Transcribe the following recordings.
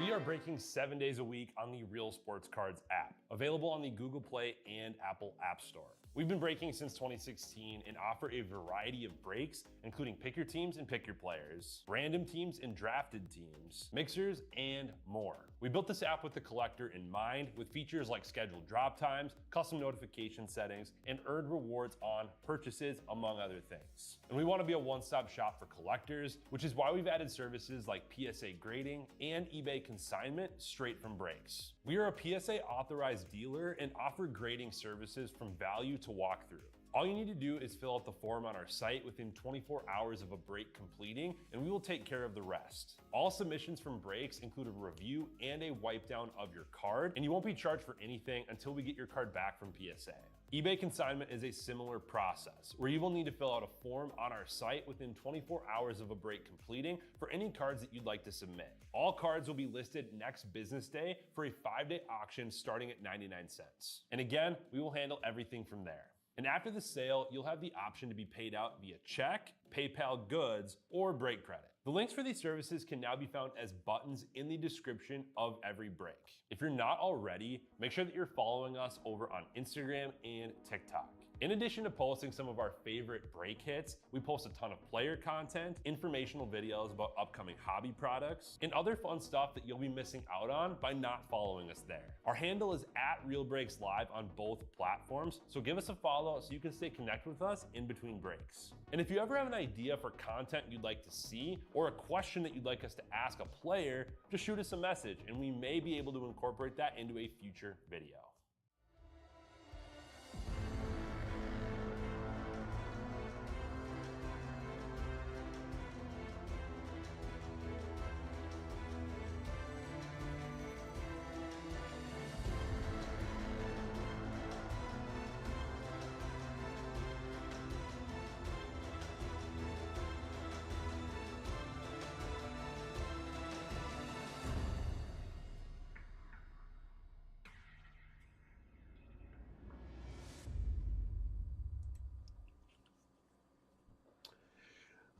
We are breaking 7 days a week on the Real Sports Cards app, available on the Google Play and Apple App Store. We've been breaking since 2016 and offer a variety of breaks, including pick your teams and pick your players, random teams and drafted teams, mixers, and more. We built this app with the collector in mind, with features like scheduled drop times, custom notification settings, and earned rewards on purchases, among other things. And we want to be a one-stop shop for collectors, which is why we've added services like PSA grading and eBay consignment straight from breaks. We are a PSA authorized dealer and offer grading services from value to walkthrough. All you need to do is fill out the form on our site within 24 hours of a break completing, and we will take care of the rest. All submissions from breaks include a review and a wipe down of your card, and you won't be charged for anything until we get your card back from PSA. eBay consignment is a similar process, where you will need to fill out a form on our site within 24 hours of a break completing for any cards that you'd like to submit. All cards will be listed next business day for a 5-day auction starting at 99 cents. And again, we will handle everything from there. And after the sale, you'll have the option to be paid out via check, PayPal goods, or break credit. The links for these services can now be found as buttons in the description of every break. If you're not already, make sure that you're following us over on Instagram and TikTok. In addition to posting some of our favorite break hits, we post a ton of player content, informational videos about upcoming hobby products, and other fun stuff that you'll be missing out on by not following us there. Our handle is @RealBreaksLive on both platforms, so give us a follow so you can stay connected with us in between breaks. And if you ever have an idea for content you'd like to see, or a question that you'd like us to ask a player, just shoot us a message and we may be able to incorporate that into a future video.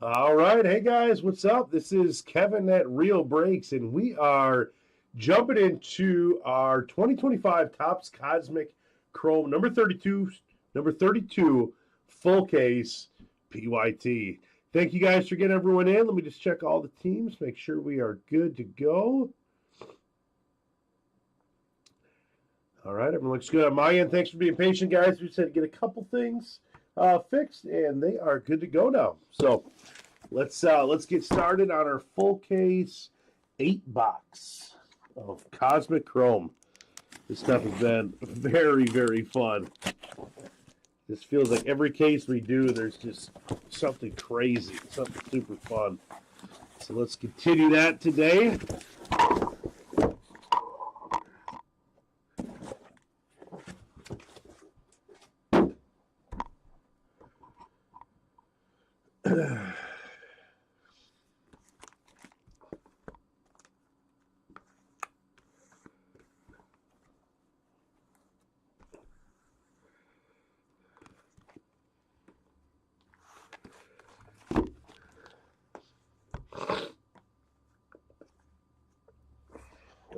All right. Hey, guys, what's up? This is Kevin at Real Breaks, and we are jumping into our 2025 Topps Cosmic Chrome number 32 full case PYT. Thank you guys for getting everyone in. Let me just check all the teams, make sure we are good to go. All right, everyone looks good on my end. Thanks for being patient, guys. We just had to get a couple things fixed, and they are good to go now. So let's get started on our full case 8-box of Cosmic Chrome. This stuff has been very, very fun. This feels like every case we do, there's just something crazy, something super fun. So let's continue that today.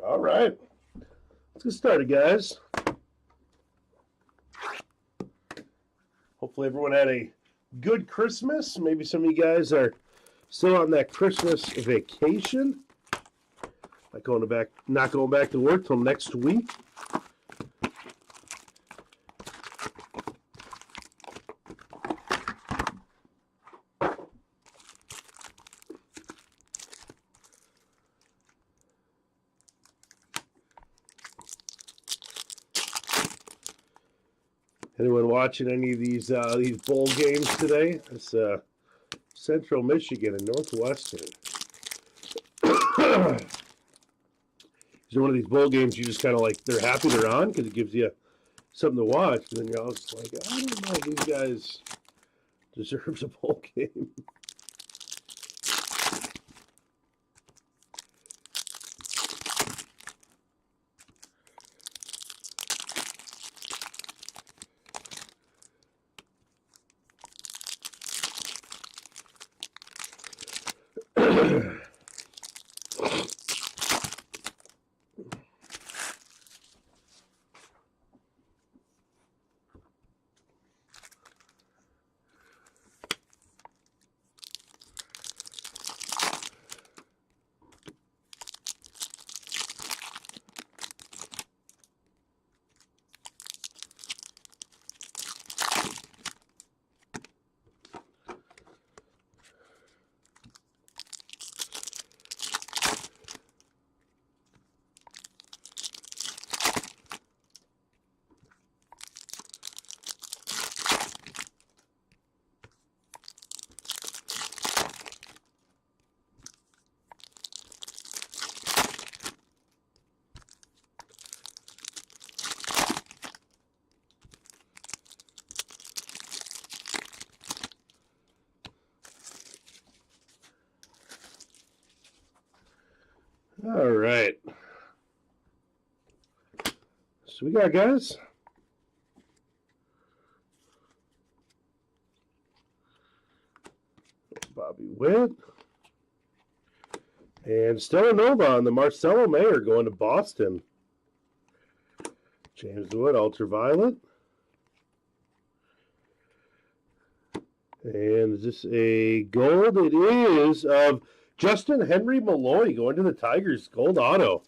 All right, let's get started, guys. Hopefully everyone had a good Christmas. Maybe some of you guys are still on that Christmas vacation. Not going back to work till next week. Anyone watching any of these bowl games today? It's Central Michigan and Northwestern. Is one of these bowl games you just kind of like, they're happy they're on because it gives you something to watch. And then you're always like, I don't know if these guys deserve a bowl game. All right. So we got, guys, Bobby Witt. And Stella Nova on the Marcelo Mayer going to Boston. James Wood, Ultraviolet. And is this a gold? It is of Justin Henry Malloy going to the Tigers. Gold auto.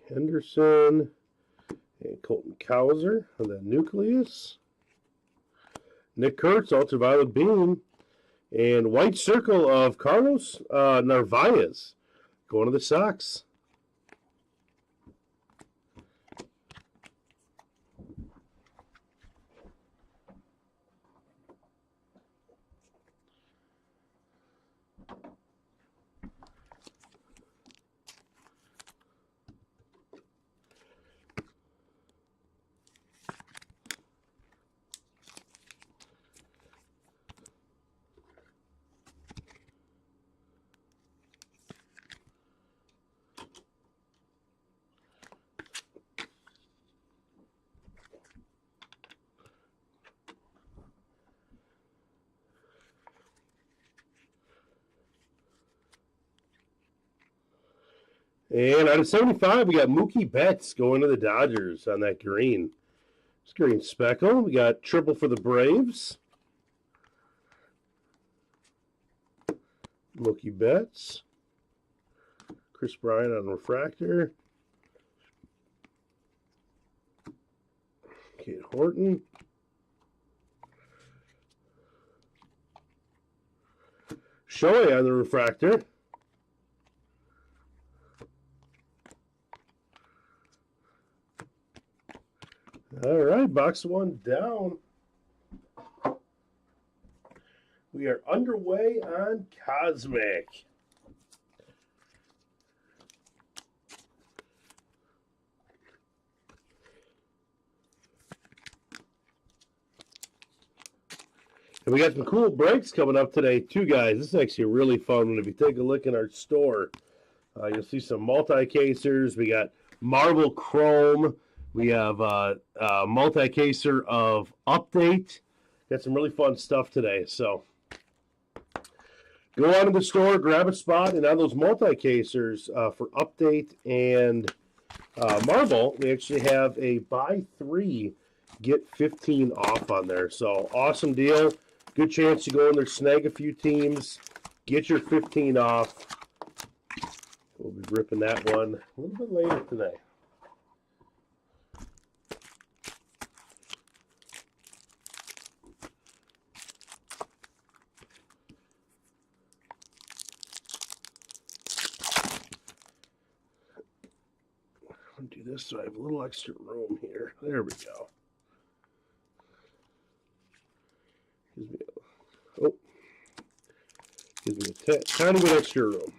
Henderson and Colton Cowser on the Nucleus. Nick Kurtz, Ultraviolet Beam, and White Circle of Carlos Narvaez going to the Sox. And out of 75, we got Mookie Betts going to the Dodgers on that green. It's green speckle. We got triple for the Braves. Mookie Betts. Chris Bryant on refractor. Kate Horton. Shohei on the refractor. All right, box one down. We are underway on Cosmic. And we got some cool breaks coming up today, too, guys. This is actually a really fun one. If you take a look in our store, you'll see some multi-casers. We got Marvel Chrome. We have multi-caser of Update. Got some really fun stuff today. So go on to the store, grab a spot, and on those multi-casers for Update and Marvel, we actually have a buy 3, get 15 off on there. So awesome deal. Good chance to go in there, snag a few teams, get your 15 off. We'll be ripping that one a little bit later today. Do this so I have a little extra room here. There we go. Gives me a tiny bit extra room.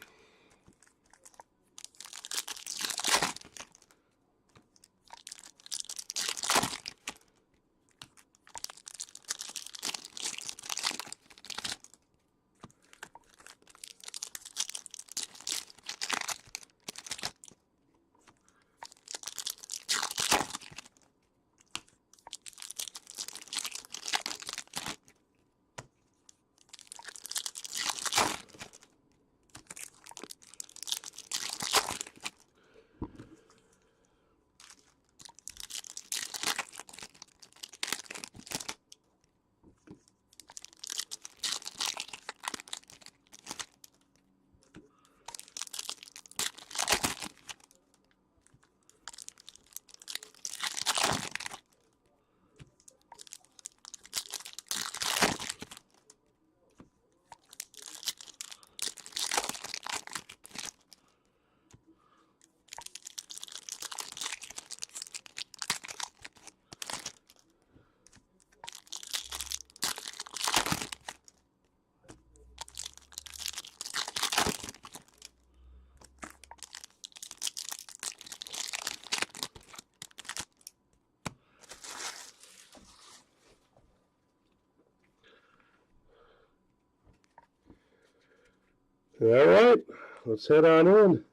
All right, let's head on in.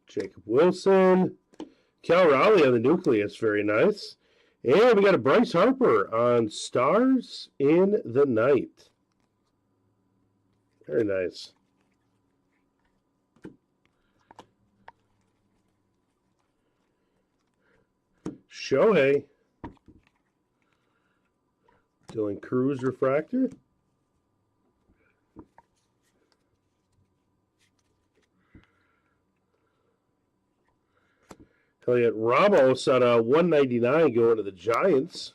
Jacob Wilson. Cal Raleigh on the nucleus, very nice. And we got a Bryce Harper on Stars in the Night. Very nice. Shohei. Dylan Cruz refractor. Elliot Ramos on a 199 going to the Giants.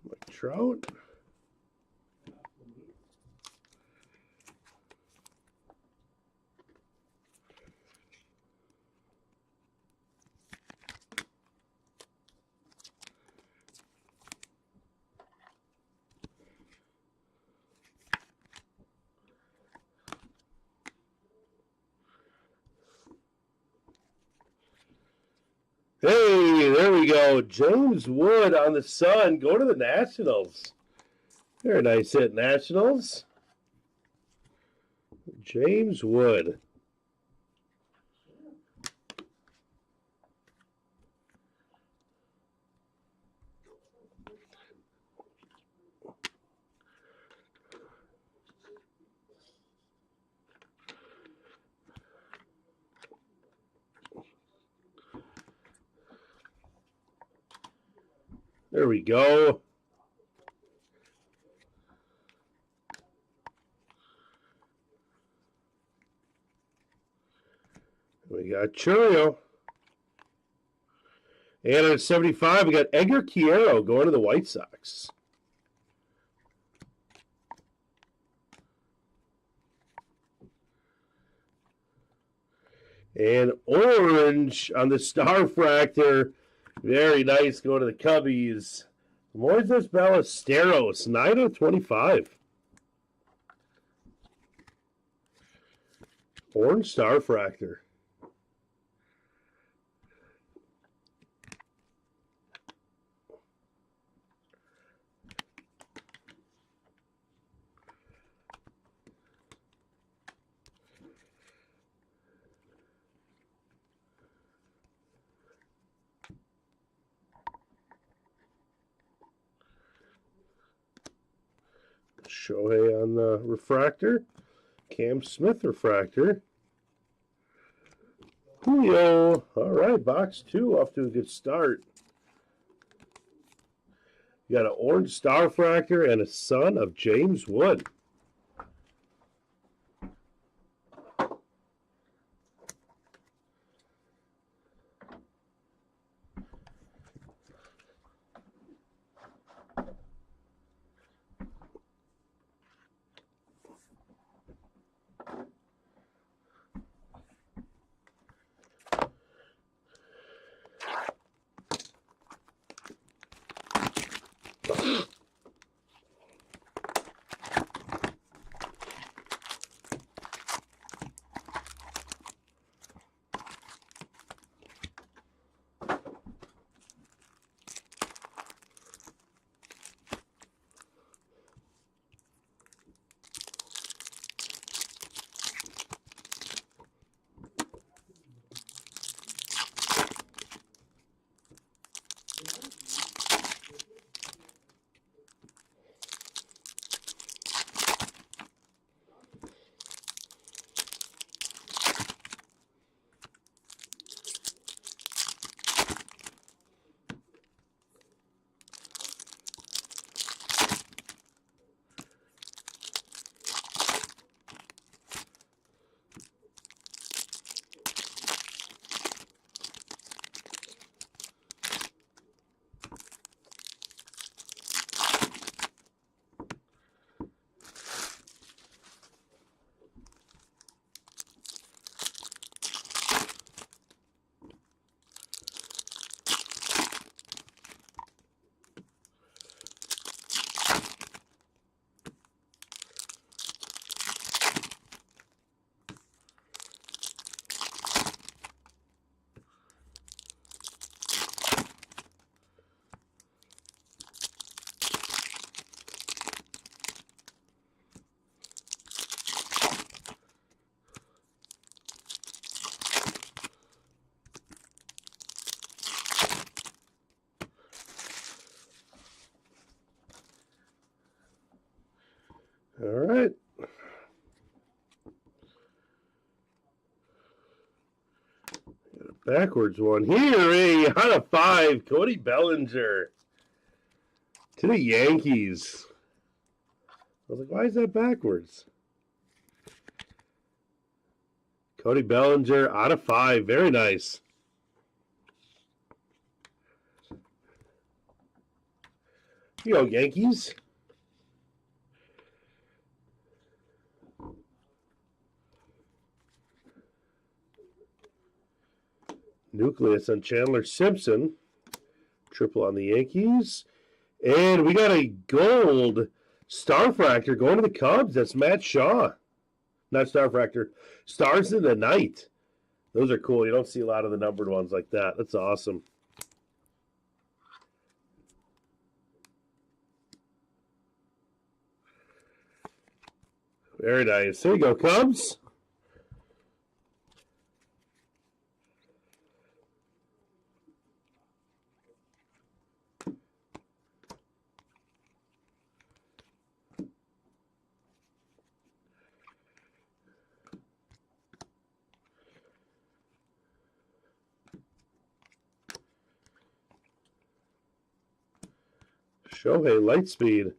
Mike Trout. Hey, there we go. James Wood on the Sun. Go to the Nationals. Very nice hit, Nationals. James Wood. There we go. We got Churio. And at 75, we got Edgar Quiero going to the White Sox. And orange on the Starfractor. Very nice. Going to the Cubbies. Moises Ballesteros, 9/25. Orange Starfractor. Shohei on the refractor. Cam Smith refractor. Julio. All right, box 2 off to a good start. You got an orange Starfractor and a son of James Wood. All right. Got a backwards one here. Out of 5, Cody Bellinger to the Yankees. I was like, why is that backwards? Cody Bellinger out of 5. Very nice. Here you go, Yankees. Nucleus on Chandler Simpson. Triple on the Yankees. And we got a gold Starfractor going to the Cubs. That's Matt Shaw. Not Starfractor. Stars in the Night. Those are cool. You don't see a lot of the numbered ones like that. That's awesome. Very nice. There you go, Cubs. Shohei Lightspeed.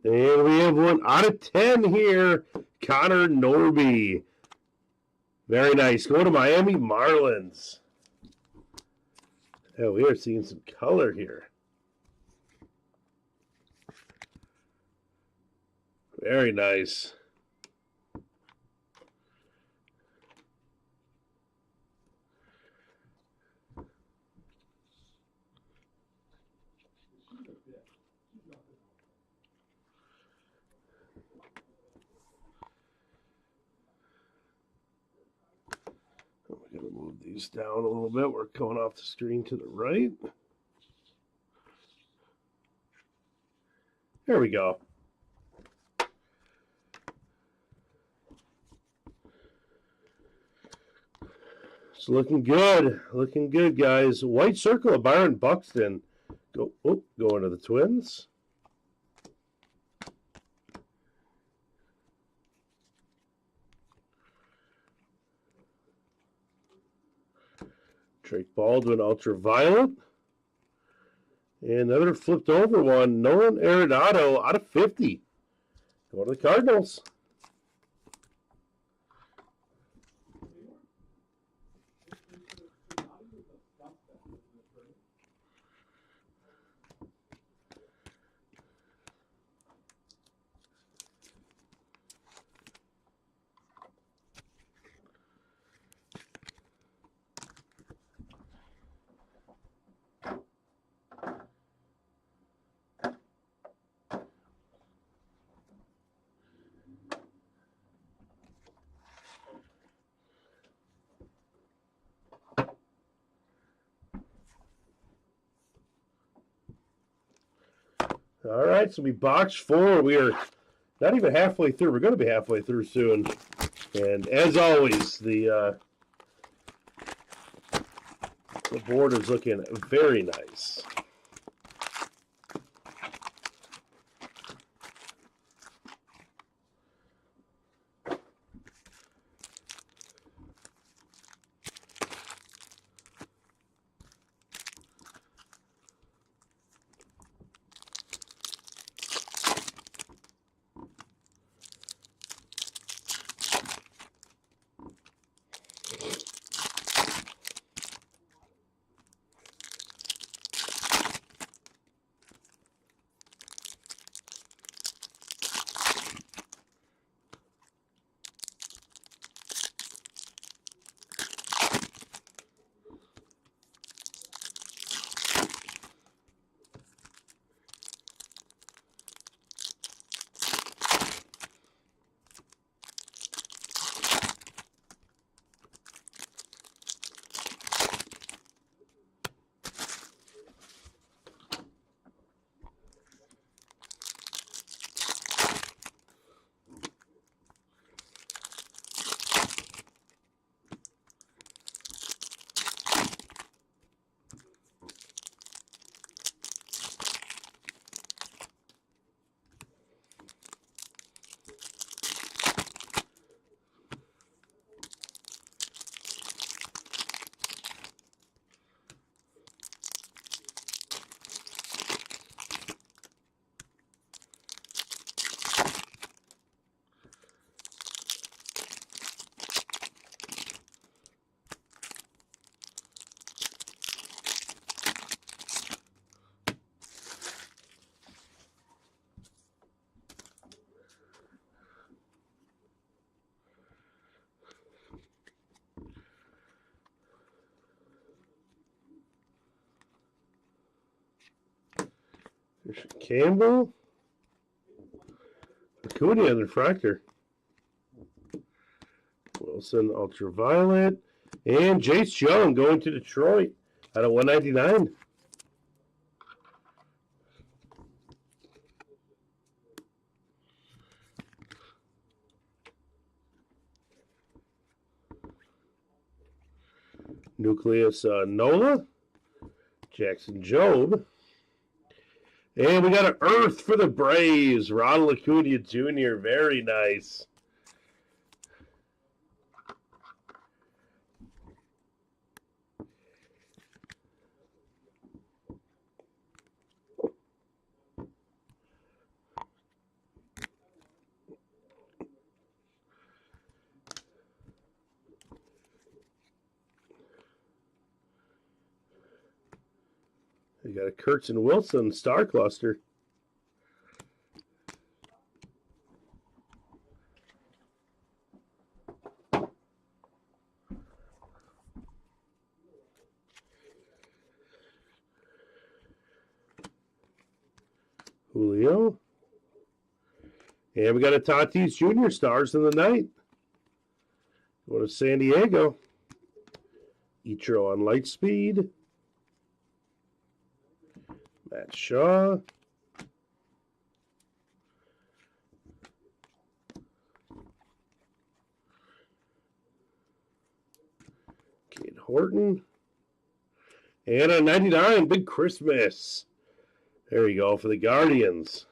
And we have one out of 10 here. Connor Norby. Very nice. Going to Miami Marlins. Yeah, we are seeing some color here. Very nice. We're going to move these down a little bit. We're coming off the screen to the right. There we go. It's looking good. Looking good, guys. White circle of Byron Buxton. Going to the Twins. Drake Baldwin, Ultraviolet. And another flipped over one. Nolan Arenado out of 50. Go to the Cardinals. All right, so we boxed 4. We are not even halfway through. We're going to be halfway through soon. And as always, the board is looking very nice. Christian Campbell. Acuna and refractor. Wilson ultraviolet. And Jace Jung going to Detroit out of 199. Nucleus Nola. Jackson Jobe. And we got an Earth for the Braves. Ronald Acuna Jr. Very nice. We got a Kurtz and Wilson Star Cluster. Julio. And we got a Tatis Jr. Stars in the night. Go to San Diego. Ichiro on Lightspeed. Matt Shaw. Cade Horton. And a 99, Big Christmas. There you go for the Guardians.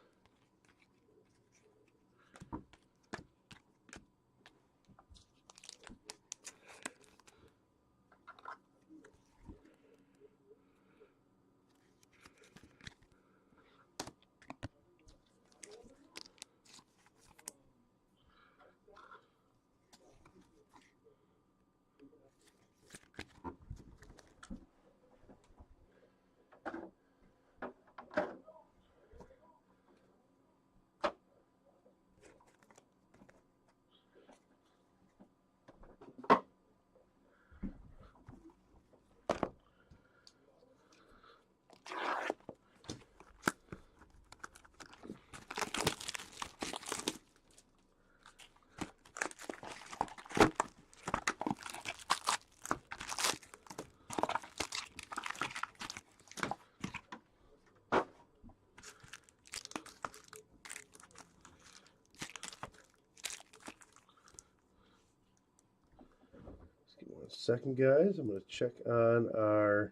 Second, guys, I'm going to check on our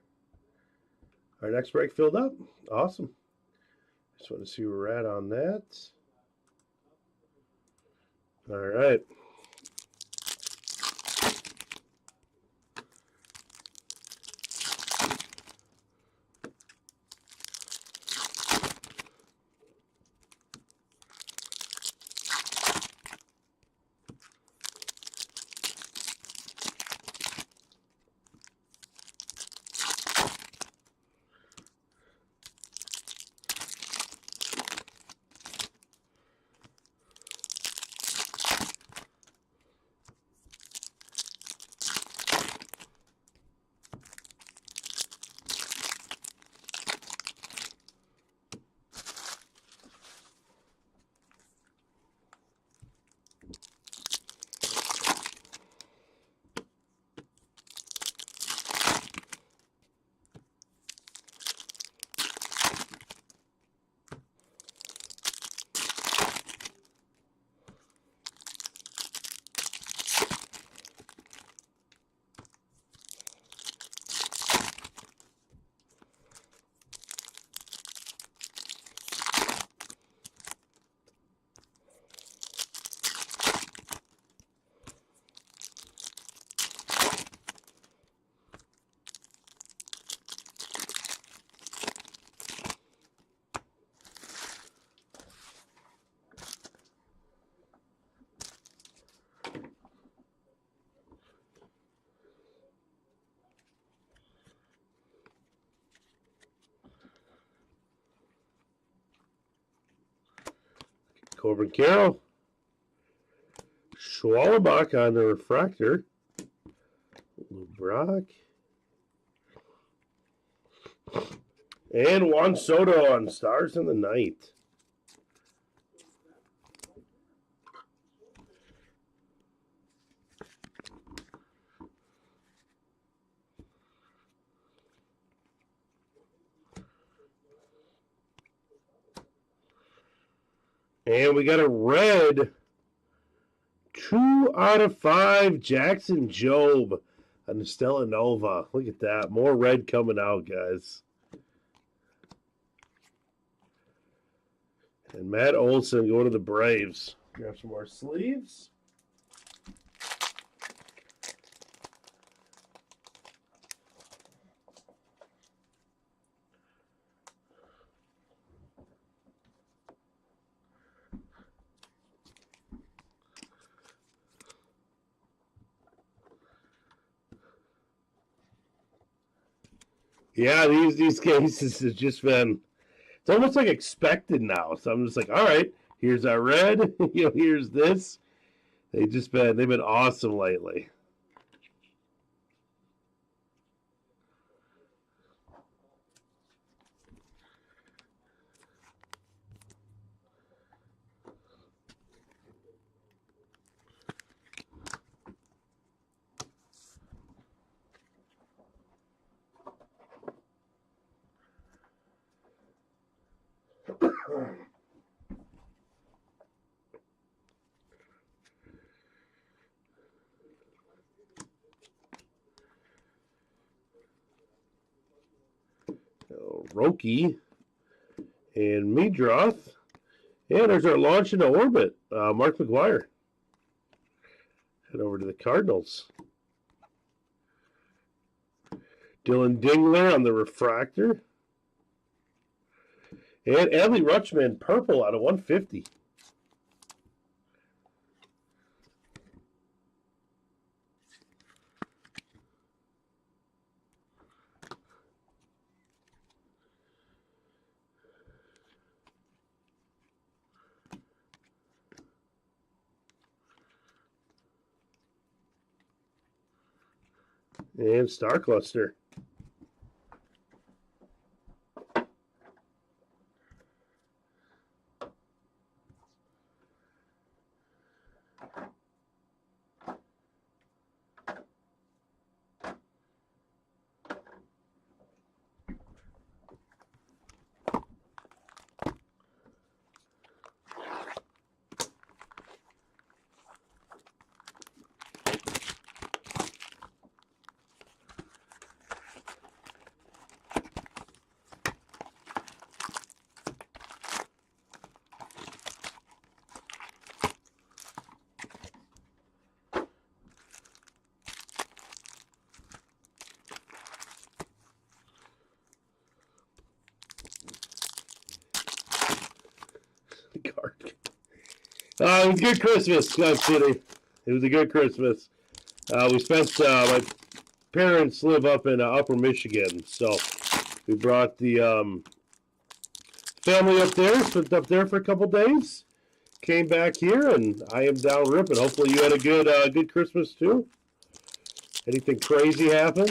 next break filled up. Awesome. Just want to see where we're at on that. All right. Corbin Carroll. Schwalbach on the refractor. Lou Brock. And Juan Soto on Stars in the Night. And we got a red 2/5 Jackson Jobe on the Stella Nova. Look at that. More red coming out, guys. And Matt Olson going to the Braves. Grab some more sleeves. Yeah, these cases have just been, it's almost like expected now. So I'm just like, all right, here's our red, here's this. They've been awesome lately. Roki and Meadroth. And there's our launch into orbit, Mark McGwire. Head over to the Cardinals. Dylan Dingler on the refractor. And Adley Rutschman, purple out of 150. And Star Cluster. It was a good Christmas, Scott City. It was a good Christmas. We spent, my parents live up in Upper Michigan, so we brought the family up there, spent up there for a couple days, came back here, and I am down ripping. Hopefully you had a good Christmas too. Anything crazy happen?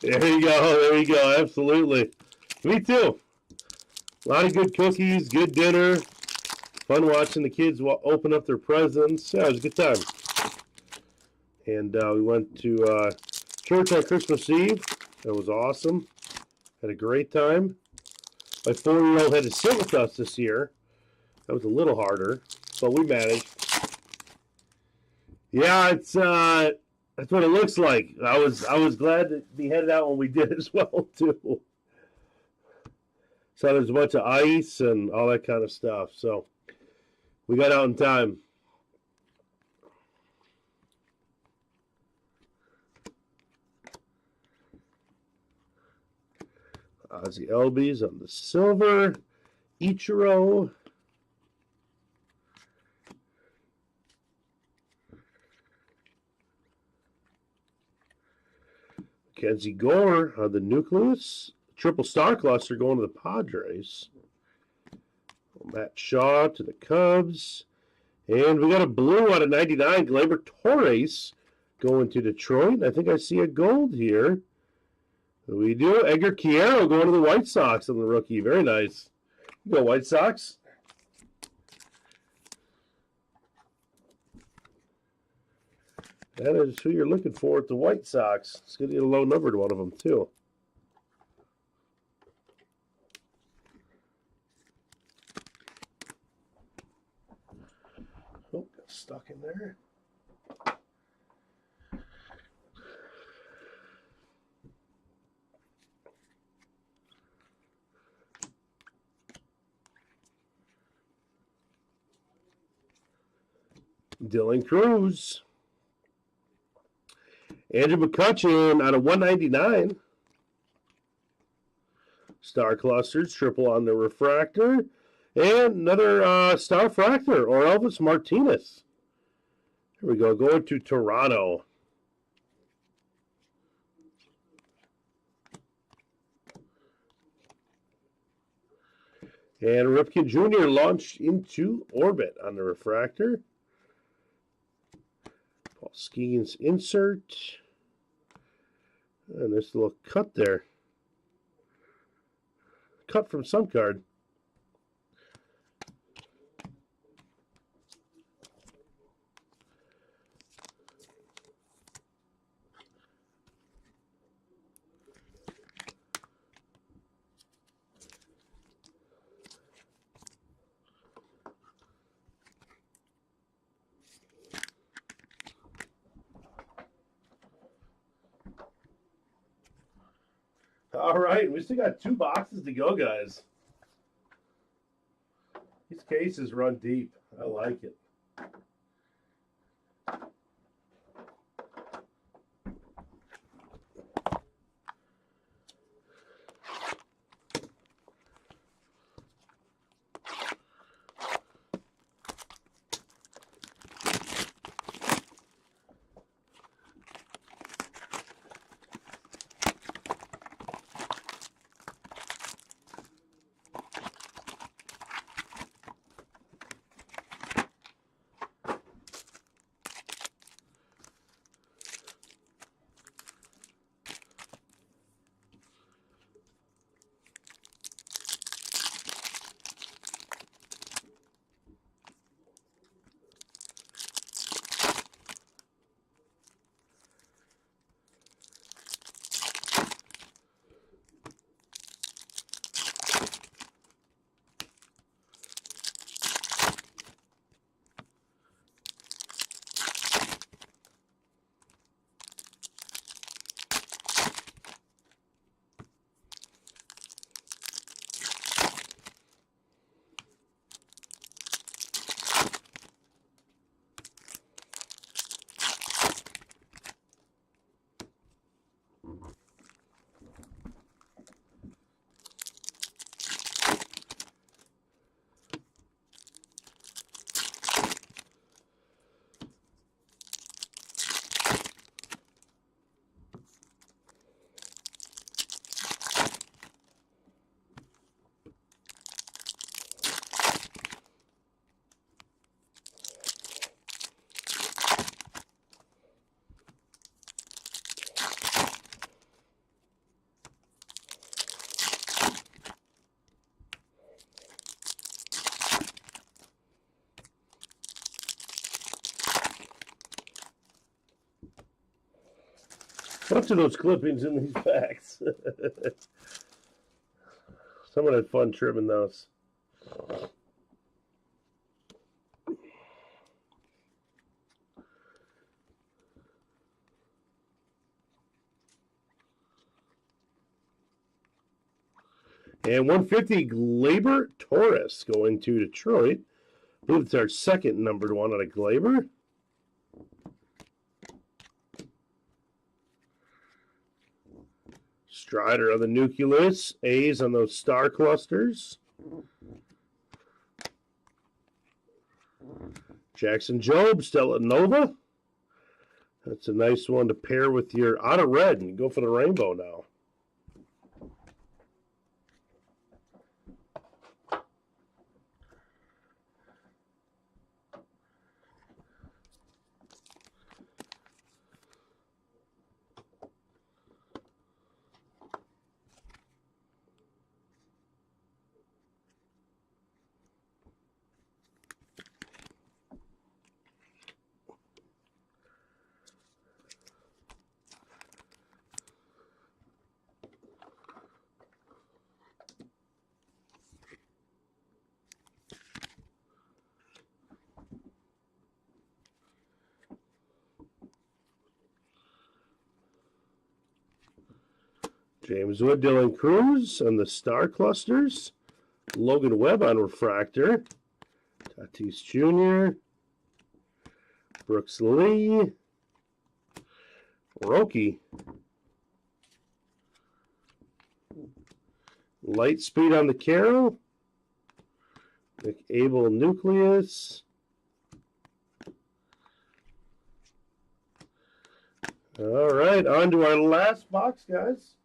There you go, absolutely. Me too. A lot of good cookies, good dinner, fun watching the kids open up their presents. Yeah, it was a good time. And we went to church on Christmas Eve. It was awesome. Had a great time. My 4-year-old had to sit with us this year. That was a little harder, but we managed. Yeah, it's that's what it looks like. I was glad to be headed out when we did as well too. So there's a bunch of ice and all that kind of stuff. So We got out in time. Ozzie Albies on the silver. Ichiro. Kenzie Gore on the nucleus. Triple star cluster going to the Padres. Matt Shaw to the Cubs. And we got a blue out of 99. Gleyber Torres going to Detroit. I think I see a gold here. We do. Edgar Quiero going to the White Sox on the rookie. Very nice. Go White Sox. That is who you're looking for at the White Sox. It's going to get a low numbered one of them, too. Oh, got stuck in there. Dylan Cruz. Andrew McCutchen out of 199. Star clusters, triple on the refractor. And another star fractor, or Elvis Martinez. Here we go, going to Toronto. And Ripken Jr. launched into orbit on the refractor. Paul Skeens insert. And there's a little cut there. Cut from some card. All right, we still got 2 boxes to go, guys. These cases run deep. I like it. Bunch of those clippings in these packs. Someone had fun trimming those. And 150 Gleyber Torres going to Detroit. I believe it's our second numbered one out of Glaber. Strider on the nucleus. A's on those star clusters. Jackson Jobe, Stella Nova. That's a nice one to pair with your auto red and go for the rainbow now. James Wood, Dylan Cruz on the star clusters. Logan Webb on refractor. Tatis Jr. Brooks Lee. Roki. Light speed on the Carroll. Nick Abel nucleus. All right, on to our last box, guys.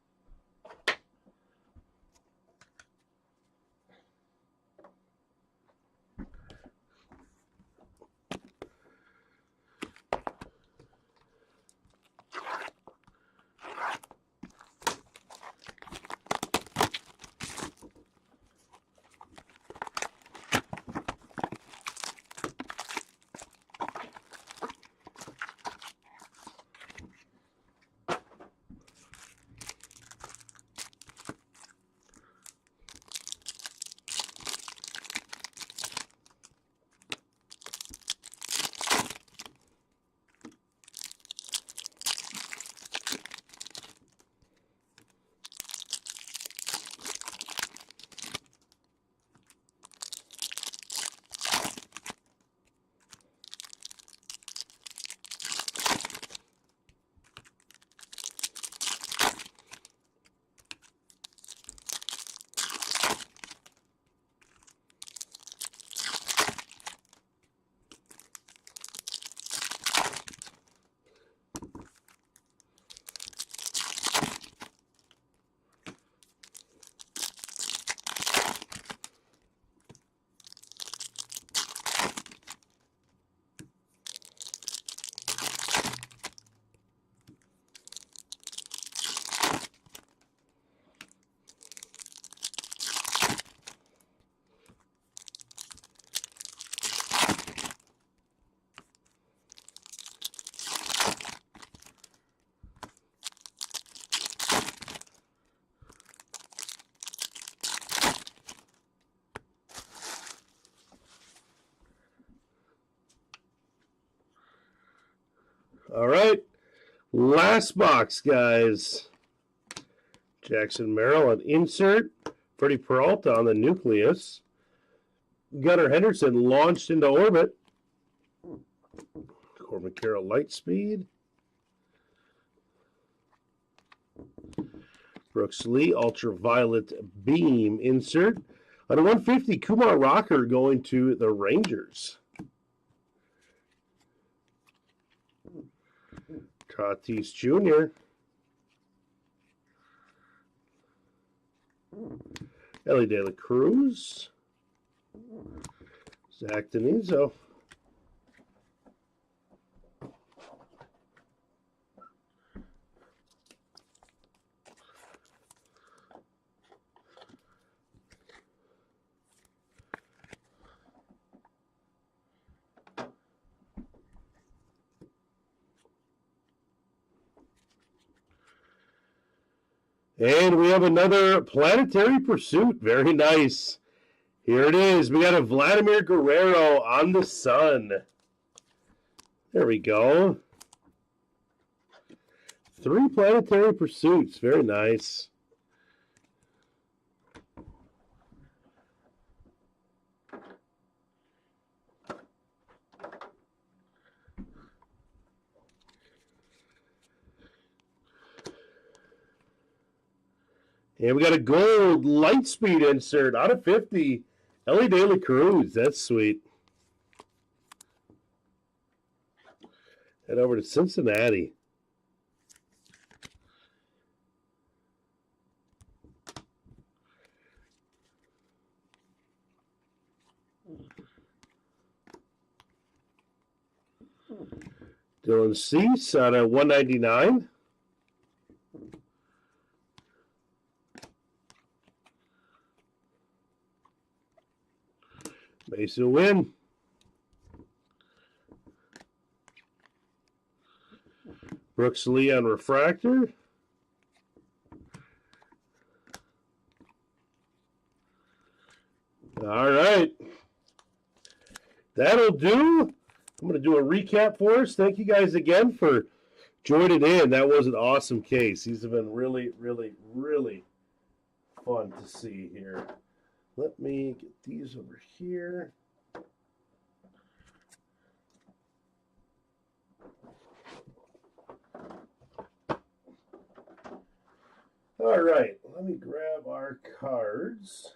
All right, last box, guys. Jackson Merrill on insert. Freddie Peralta on the nucleus. Gunnar Henderson launched into orbit. Corbin Carroll light speed. Brooks Lee ultraviolet beam insert. On a 150, Kumar Rocker going to the Rangers. Tatis Jr. Ellie De La Cruz. Zach Denizo. And we have another Planetary Pursuit. Very nice. Here it is. We got a Vladimir Guerrero on the sun. There we go. 3 Planetary Pursuits. Very nice. And we got a gold Lightspeed insert out of 50. Ellie De La Cruz. That's sweet. Head over to Cincinnati. Dylan Cease on a 199. Mason Wynn. Brooks Lee on refractor. All right. That'll do. I'm going to do a recap for us. Thank you guys again for joining in. That was an awesome case. These have been really, really, really fun to see here. Let me get these over here. All right, let me grab our cards.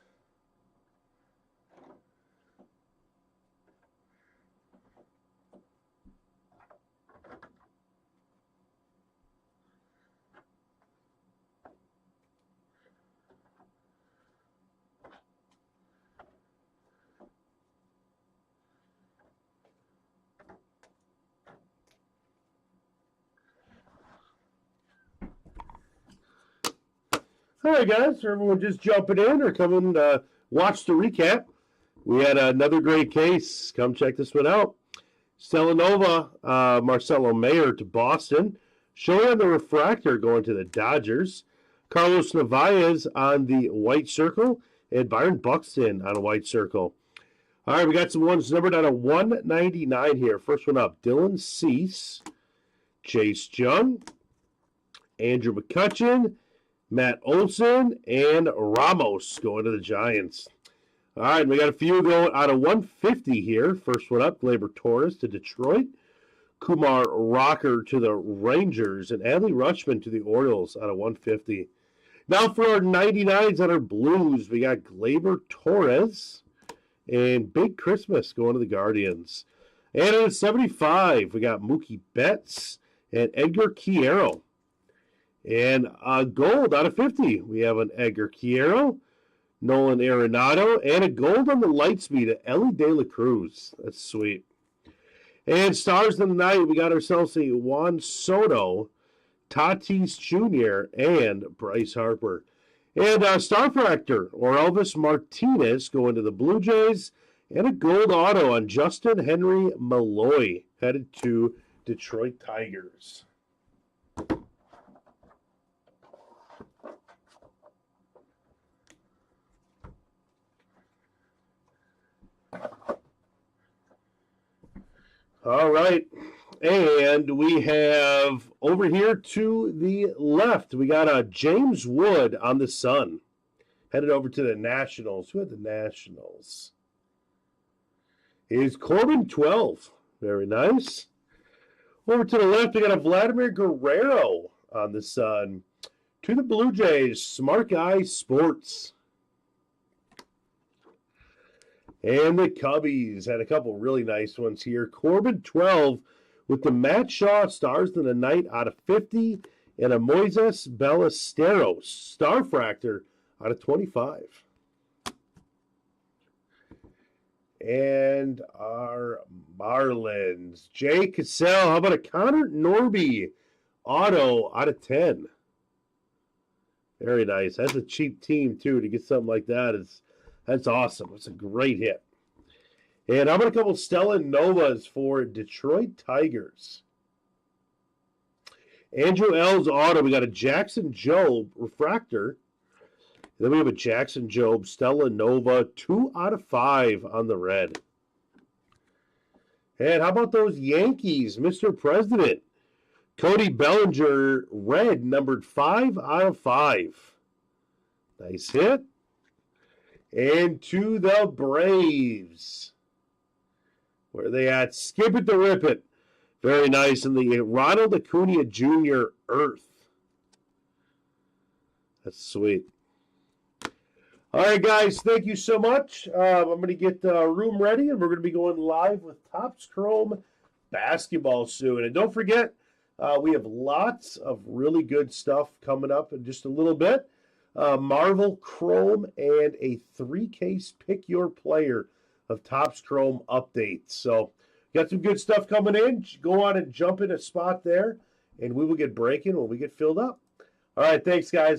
All right, guys, for everyone just jumping in or coming to watch the recap, we had another great case. Come check this one out. Stella Nova, Marcelo Mayer to Boston. Showing on the refractor going to the Dodgers. Carlos Narvaez on the white circle. And Byron Buxton on a white circle. All right, we got some ones numbered out of 199 here. First one up, Dylan Cease, Chase Jung, Andrew McCutchen, Matt Olson, and Ramos going to the Giants. All right, we got a few going out of 150 here. First one up, Gleyber Torres to Detroit. Kumar Rocker to the Rangers. And Adley Rutschman to the Orioles out of 150. Now for our 99s on our Blues, we got Gleyber Torres and Big Christmas going to the Guardians. And at 75, we got Mookie Betts and Edgar Quiero. And gold out of 50, we have an Edgar Quiero, Nolan Arenado, and a gold on the Lightspeed of Ellie De La Cruz. That's sweet. And stars of the night, we got ourselves a Juan Soto, Tatis Jr., and Bryce Harper. And Star Factor, or Elvis Martinez, going to the Blue Jays, and a gold auto on Justin Henry Malloy, headed to Detroit Tigers. All right, and we have over here to the left, we got James Wood on the Sun, headed over to the Nationals. Who had the Nationals? Is Corbin 12. Very nice. Over to the left, we got a Vladimir Guerrero on the Sun. To the Blue Jays, Smart Guy Sports. And the Cubbies had a couple really nice ones here. Corbin 12 with the Matt Shaw Stars of the Night out of 50 and a Moises Ballesteros Star Fractor out of 25. And our Marlins. Jay Cassell, how about a Connor Norby auto out of 10? Very nice. That's a cheap team, too, to get something like that. That's awesome. It's a great hit. And how about a couple Stella Novas for Detroit Tigers? Andrew L's auto. We got a Jackson Jobe refractor. And then we have a Jackson Jobe Stella Nova 2 out of 5 on the red. And how about those Yankees, Mr. President? Cody Bellinger red numbered 5 out of 5. Nice hit. And to the Braves. Where are they at? Skip it to rip it. Very nice. And the Ronald Acuna Jr. Earth. That's sweet. All right, guys, thank you so much. I'm going to get the room ready, and we're going to be going live with Topps Chrome basketball soon. And don't forget, we have lots of really good stuff coming up in just a little bit. Marvel Chrome and a 3-case Pick Your Player of Topps Chrome updates. So got some good stuff coming in. Go on and jump in a spot there, and we will get breaking when we get filled up. All right, thanks, guys.